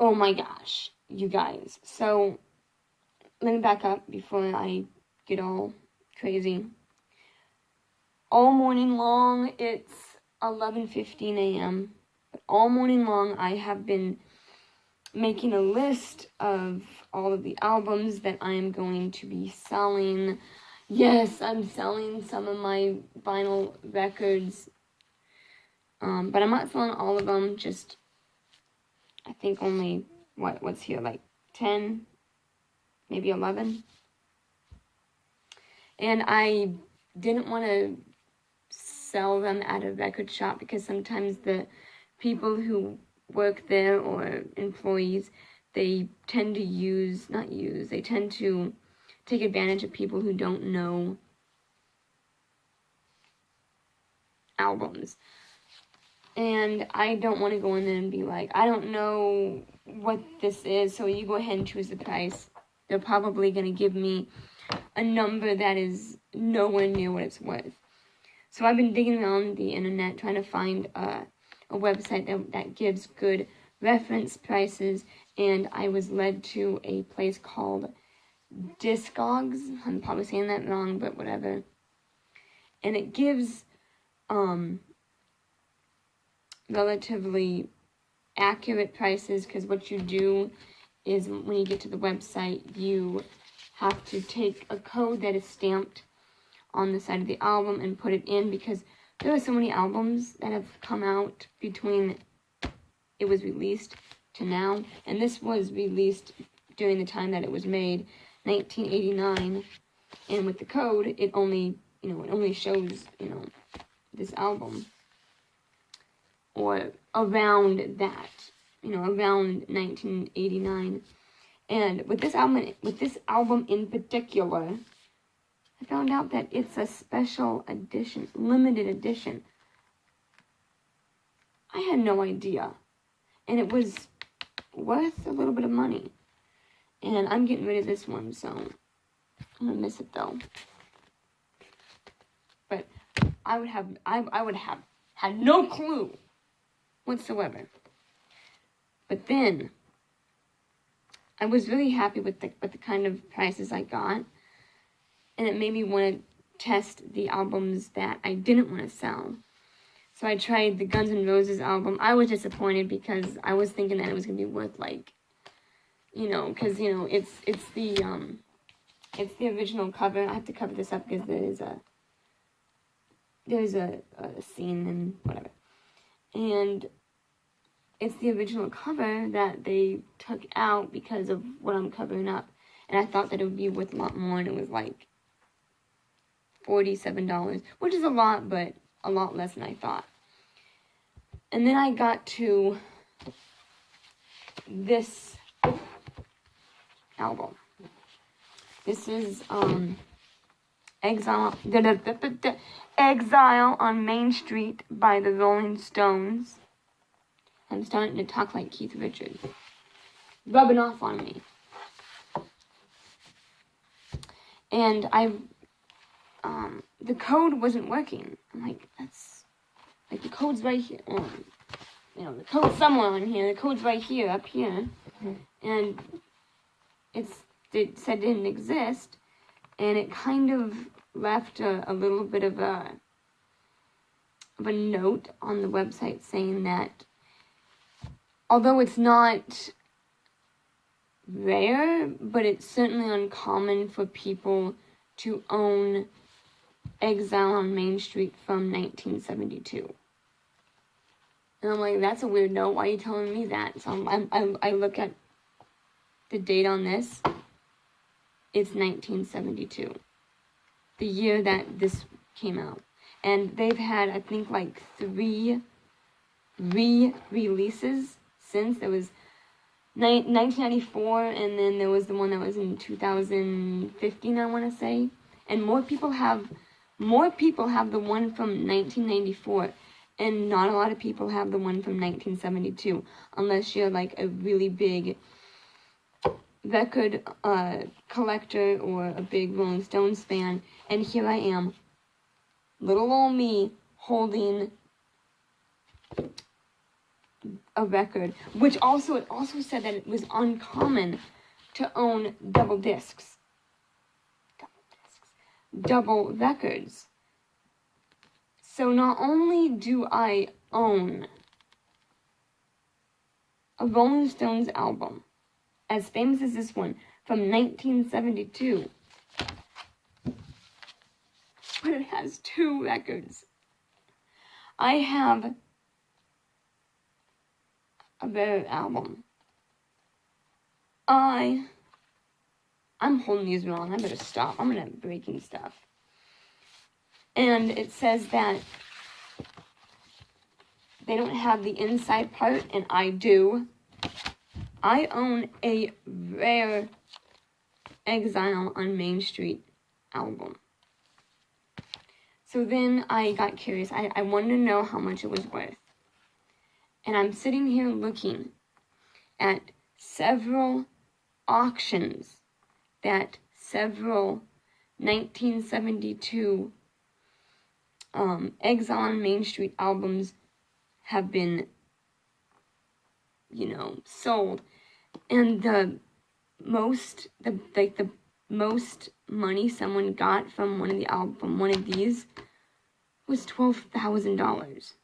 Oh my gosh, you guys. So, let me back up before I get all crazy. All morning long, it's 11:15 a.m. But all morning long, I have been making a list of all of the albums that I am going to be selling. Yes, I'm selling some of my vinyl records, but I'm not selling all of them, just, I think only, what's here, like 10, maybe 11. And I didn't want to sell them at a record shop because sometimes the people who work there or employees, they tend to they tend to take advantage of people who don't know albums. And I don't want to go in there and be like, I don't know what this is, so you go ahead and choose the price. They're probably going to give me a number that is nowhere near what it's worth. So I've been digging around the internet trying to find a website that gives good reference prices, and I was led to a place called Discogs. I'm probably saying that wrong, but whatever. And it gives relatively accurate prices, because what you do is when you get to the website, you have to take a code that is stamped on the side of the album and put it in, because there are so many albums that have come out between it was released to now, and this was released during the time that it was made, 1989, and with the code, it only shows, this album, or around that, around 1989. And with this album in particular, I found out that it's a special edition, limited edition. I had no idea. And it was worth a little bit of money. And I'm getting rid of this one, so I'm gonna miss it though. But I would have had no clue whatsoever. But then I was really happy with the kind of prices I got, and it made me want to test the albums that I didn't want to sell. So I tried the Guns N' Roses album. I was disappointed because I was thinking that it was gonna be worth because it's the original cover. I have to cover this up because there's a scene and whatever, and it's the original cover that they took out because of what I'm covering up. And I thought that it would be worth a lot more, and it was like $47, which is a lot, but a lot less than I thought. And then I got to this album. This is Exile on Main Street by the Rolling Stones. I'm starting to talk like Keith Richards. Rubbing off on me. And the code wasn't working. I'm like, the code's right here. The code's somewhere on here. The code's right here, up here. And it said it didn't exist. And it kind of left a little bit of a note on the website saying that although it's not rare, but it's certainly uncommon for people to own Exile on Main Street from 1972. And I'm like, that's a weird note. Why are you telling me that? So I look at the date on this. It's 1972. The year that this came out. And they've had, I think, like 3 re-releases since. There was 1994, and then there was the one that was in 2015, I want to say. And more people have the one from 1994, and not a lot of people have the one from 1972, unless you're like a really big record collector or a big Rolling Stones fan. And here I am, little old me, holding a record, which also, it also said that it was uncommon to own double discs. Double records. So not only do I own a Rolling Stones album, as famous as this one, from 1972, but it has 2 records. I have a better album. I'm holding these wrong. I better stop. I'm gonna breaking stuff. And it says that they don't have the inside part, and I do. I own a rare Exile on Main Street album. So then I got curious. I wanted to know how much it was worth. And I'm sitting here looking at several auctions that several 1972 Exile on Main Street albums have been, sold. And the most money someone got from one of these was $12,000.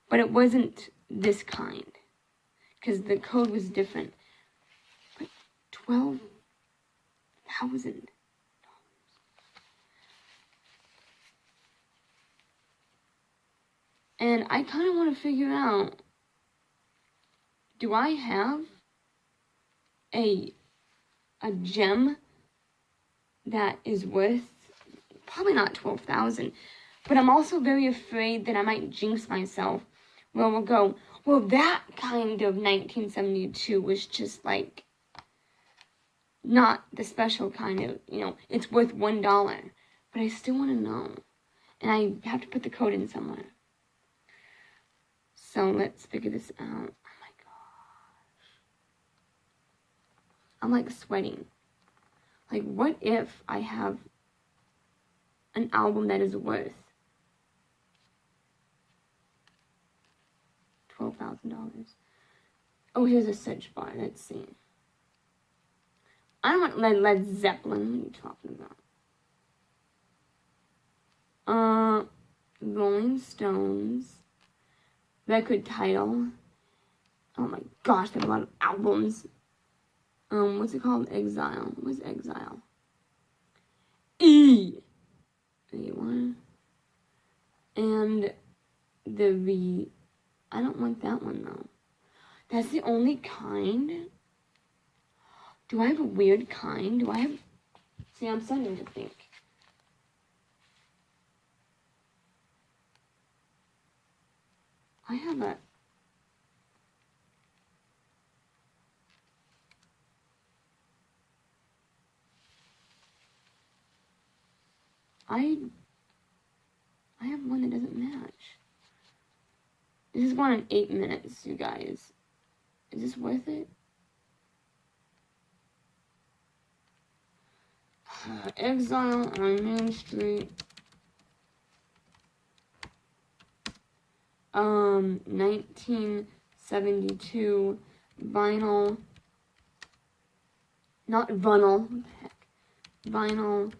But it wasn't this kind, because the code was different. But $12,000. And I kind of want to figure out, do I have a gem that is worth probably not $12,000, but I'm also very afraid that I might jinx myself, where we'll go, well, that kind of 1972 was just like not the special kind of, it's worth $1, but I still want to know, and I have to put the code in somewhere. So let's figure this out. Oh my gosh. I'm like sweating. Like, what if I have an album that is worth $12,000? Oh, here's a search bar. Let's see. I don't want Led Zeppelin. What are you talking about? Rolling Stones. Record title. Oh my gosh, they have a lot of albums. What's it called? Exile. What's Exile? A1. And I don't want that one though. That's the only kind? Do I have a weird kind? See, I'm starting to think. I have a... I have one that doesn't match. This is going in 8 minutes, you guys. Is this worth it? Exile on Main Street. 1972 vinyl. Not vinyl. What the heck? Vinyl.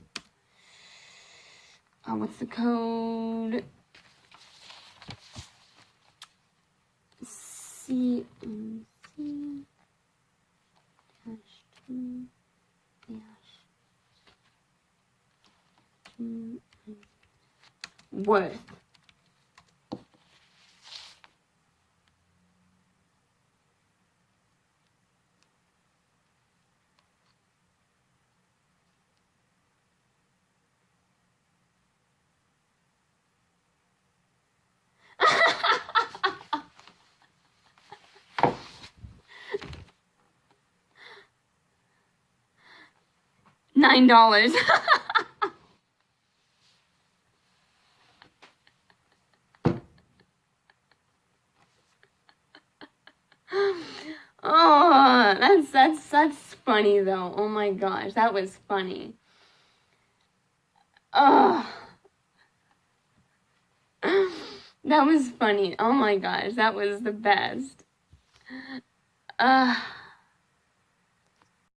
What's the code? C worth. $9. Oh, that's funny though. Oh my gosh, that was funny. That was funny. Oh my gosh, that was the best.